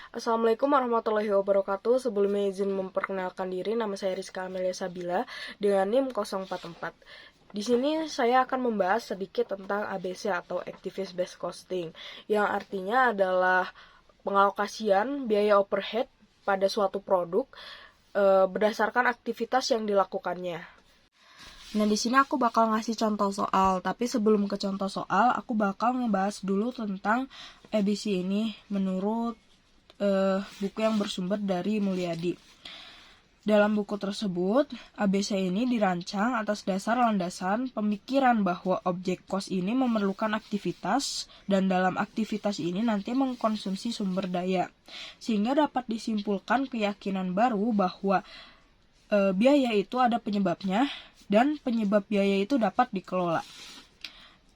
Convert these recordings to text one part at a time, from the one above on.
Assalamualaikum warahmatullahi wabarakatuh. Sebelumnya izin memperkenalkan diri, nama saya Rizka Amelia Sabila dengan NIM 044. Di sini saya akan membahas sedikit tentang ABC atau Activist Based Costing, yang artinya adalah pengalokasian biaya overhead pada suatu produk berdasarkan aktivitas yang dilakukannya. Nah, di sini aku bakal ngasih contoh soal, tapi sebelum ke contoh soal, aku bakal ngebahas dulu tentang ABC ini menurut buku yang bersumber dari Mulyadi. Dalam buku tersebut, ABC ini dirancang atas dasar landasan pemikiran bahwa objek kos ini memerlukan aktivitas dan dalam aktivitas ini nanti mengkonsumsi sumber daya. Sehingga dapat disimpulkan keyakinan baru bahwa biaya itu ada penyebabnya dan penyebab biaya itu dapat dikelola.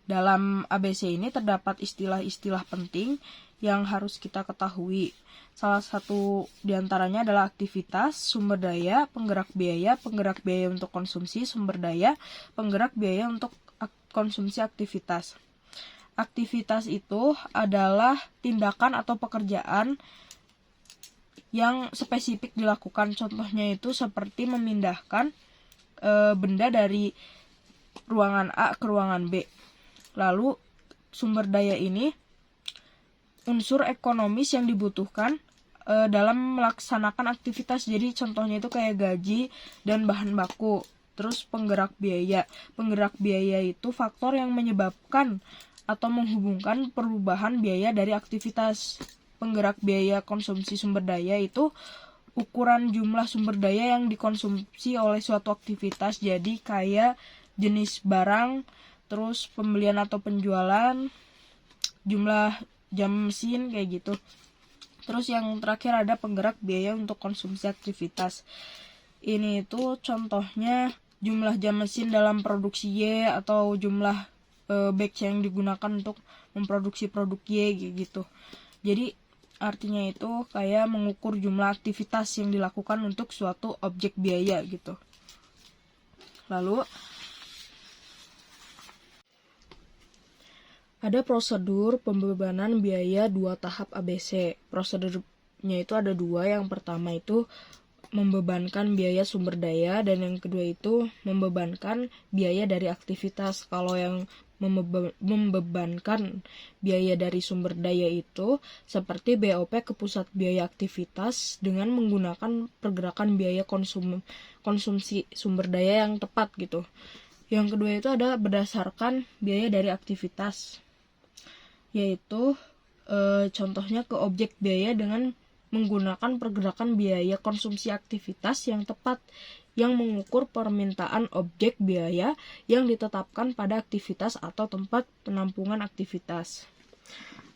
Dalam ABC ini terdapat istilah-istilah penting yang harus kita ketahui. Salah satu diantaranya adalah aktivitas, sumber daya, penggerak biaya untuk konsumsi sumber daya, penggerak biaya untuk konsumsi aktivitas. Aktivitas itu adalah tindakan atau pekerjaan yang spesifik dilakukan. Contohnya itu seperti memindahkan benda dari ruangan A ke ruangan B. Lalu sumber daya ini unsur ekonomis yang dibutuhkan dalam melaksanakan aktivitas. Jadi contohnya itu kayak gaji dan bahan baku. Terus penggerak biaya. Penggerak biaya itu faktor yang menyebabkan atau menghubungkan perubahan biaya dari aktivitas. Penggerak biaya konsumsi sumber daya itu ukuran jumlah sumber daya yang dikonsumsi oleh suatu aktivitas. Jadi kayak jenis barang, terus pembelian atau penjualan, jumlah jam mesin kayak gitu. Terus yang terakhir ada penggerak biaya untuk konsumsi aktivitas. Ini itu contohnya jumlah jam mesin dalam produksi Y atau jumlah batch yang digunakan untuk memproduksi produk Y gitu. Jadi artinya itu kayak mengukur jumlah aktivitas yang dilakukan untuk suatu objek biaya gitu. Lalu ada prosedur pembebanan biaya 2 tahap ABC. Prosedurnya itu ada 2. Yang pertama itu membebankan biaya sumber daya dan yang kedua itu membebankan biaya dari aktivitas. Kalau yang membebankan biaya dari sumber daya itu seperti BOP ke pusat biaya aktivitas dengan menggunakan pergerakan biaya konsumsi sumber daya yang tepat gitu. Yang kedua itu ada berdasarkan biaya dari aktivitas, yaitu contohnya ke objek biaya dengan menggunakan pergerakan biaya konsumsi aktivitas yang tepat yang mengukur permintaan objek biaya yang ditetapkan pada aktivitas atau tempat penampungan aktivitas.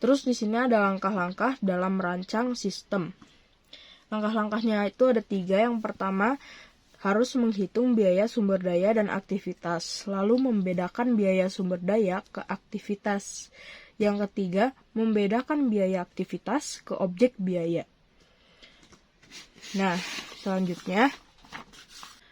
Terus di sini ada langkah-langkah dalam merancang sistem. Langkah-langkahnya itu ada 3. Yang pertama, harus menghitung biaya sumber daya dan aktivitas, lalu membedakan biaya sumber daya ke aktivitas. Yang ketiga, membedakan biaya aktivitas ke objek biaya. Nah, selanjutnya,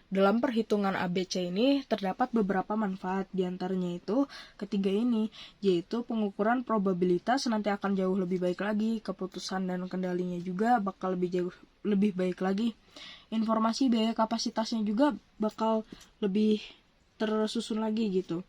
dalam perhitungan ABC ini terdapat beberapa manfaat, diantaranya itu ketiga ini, yaitu pengukuran probabilitas nanti akan jauh lebih baik lagi, keputusan dan kendalinya juga bakal lebih baik lagi. Informasi biaya kapasitasnya juga bakal lebih tersusun lagi gitu.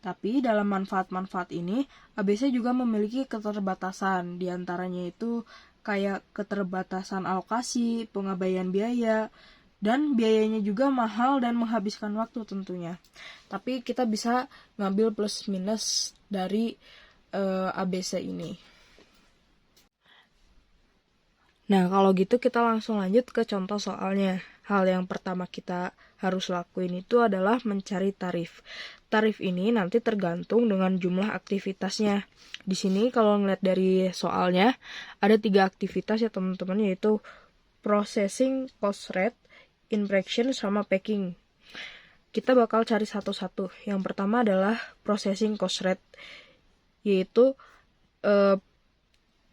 Tapi dalam manfaat-manfaat ini, ABC juga memiliki keterbatasan, diantaranya itu kayak keterbatasan alokasi, pengabaian biaya, dan biayanya juga mahal dan menghabiskan waktu tentunya. Tapi kita bisa ngambil plus minus dari ABC ini. Nah, kalau gitu kita langsung lanjut ke contoh soalnya. Hal yang pertama kita harus lakuin itu adalah mencari tarif. Tarif ini nanti tergantung dengan jumlah aktivitasnya. Di sini kalau ngeliat dari soalnya, ada 3 aktivitas ya teman-teman, yaitu processing cost rate, impression, sama packing. Kita bakal cari satu-satu. Yang pertama adalah processing cost rate, yaitu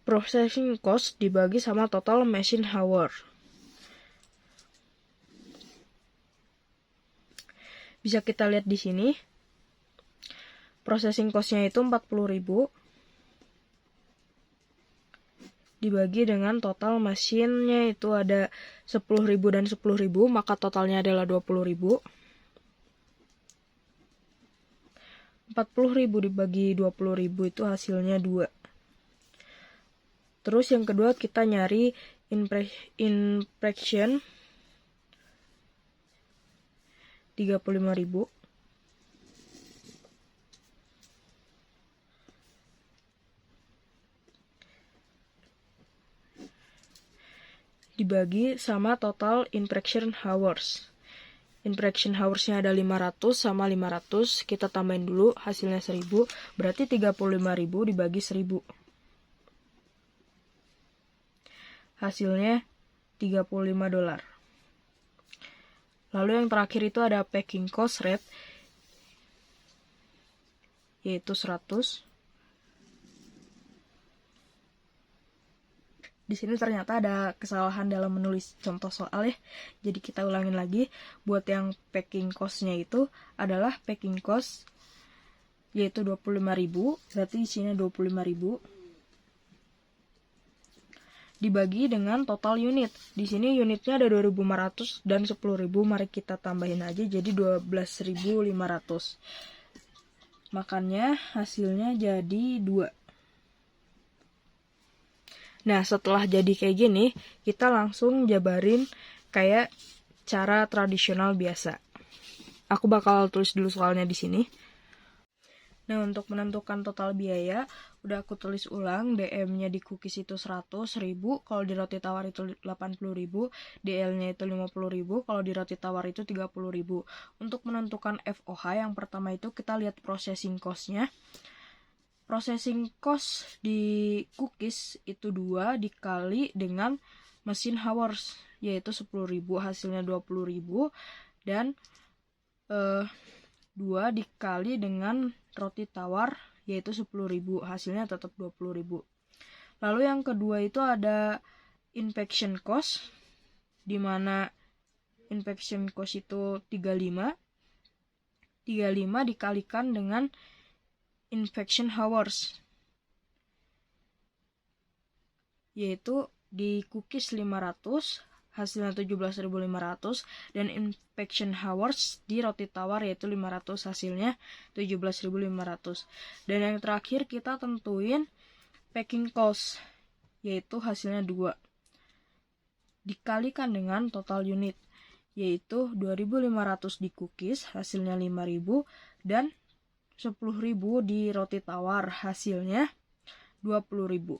processing cost dibagi sama total machine hour. Bisa kita lihat di sini. Processing cost-nya itu 40.000. dibagi dengan total mesinnya itu ada 10.000 dan 10.000, maka totalnya adalah 20.000. 40.000 dibagi 20.000 itu hasilnya 2. Terus yang kedua kita nyari impression 35.000 dibagi sama total impression hours. Impression hours-nya ada 500 sama 500, kita tambahin dulu hasilnya 1000, berarti 35.000 dibagi 1000. Hasilnya $35. Lalu yang terakhir itu ada packing cost rate, yaitu 100. Di sini ternyata ada kesalahan dalam menulis contoh soal ya. Jadi kita ulangin lagi. Buat yang packing cost-nya itu adalah packing cost yaitu 25.000, berarti di sini 25.000 dibagi dengan total unit. Di sini unitnya ada 2.500 dan 10.000, mari kita tambahin aja jadi 12.500. Makanya hasilnya jadi 2. Nah, setelah jadi kayak gini, kita langsung jabarin kayak cara tradisional biasa. Aku bakal tulis dulu soalnya di sini. Nah, untuk menentukan total biaya, udah aku tulis ulang, DM-nya di cookies itu 100.000, kalau di roti tawar itu 80.000, DL-nya itu 50.000, kalau di roti tawar itu 30.000. Untuk menentukan FOH, yang pertama itu kita lihat processing cost-nya. Processing cost di cookies itu 2 dikali dengan mesin hours, yaitu 10.000, hasilnya 20.000, dan 2 dikali dengan roti tawar, yaitu 10.000, hasilnya tetap 20.000. Lalu yang kedua itu ada inspection cost, di mana inspection cost itu 35 dikalikan dengan inspection hours, yaitu di cookies 500, hasilnya 17.500, dan inspection hours di roti tawar yaitu 500, hasilnya 17.500. Dan yang terakhir kita tentuin packing cost, yaitu hasilnya 2 dikalikan dengan total unit, yaitu 2.500 di cookies, hasilnya 5.000, dan 10.000 di roti tawar, hasilnya 20.000.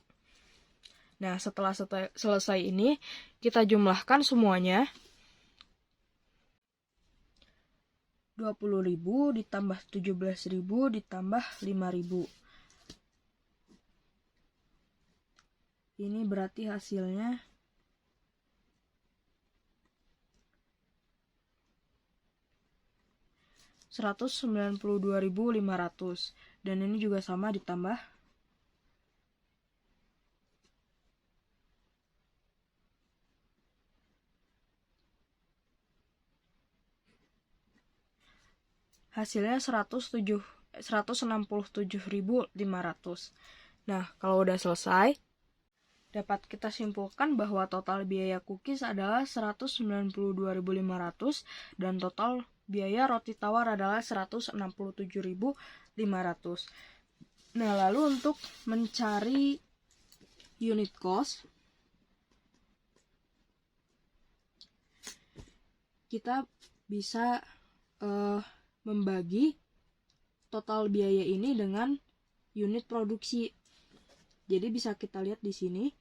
Nah, setelah selesai ini, kita jumlahkan semuanya. 20.000 ditambah 17.000 ditambah 5.000. Ini berarti hasilnya 192.500, dan ini juga sama ditambah hasilnya 167.500. Nah, kalau udah selesai, dapat kita simpulkan bahwa total biaya cookies adalah 192.500 dan total biaya roti tawar adalah 167.500. Nah, lalu untuk mencari unit cost, kita bisa membagi total biaya ini dengan unit produksi. Jadi bisa kita lihat di sini.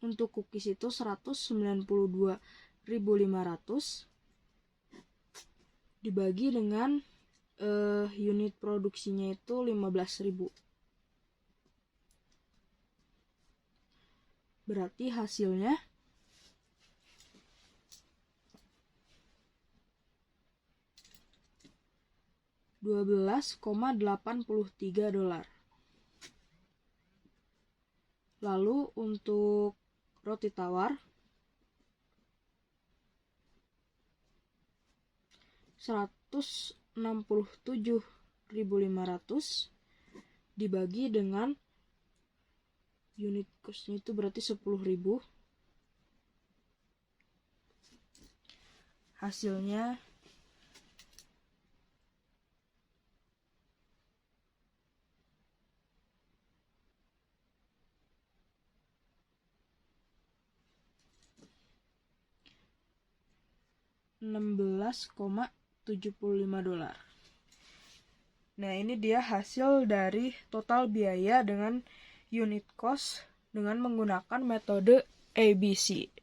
Untuk cookies itu 192.500 dibagi dengan unit produksinya itu 15.000. Berarti hasilnya $12,83. Lalu untuk roti tawar 167 16.500 dibagi dengan unit cost-nya itu berarti 10.000. Hasilnya $16,75. Nah, ini dia hasil dari total biaya dengan unit cost dengan menggunakan metode ABC.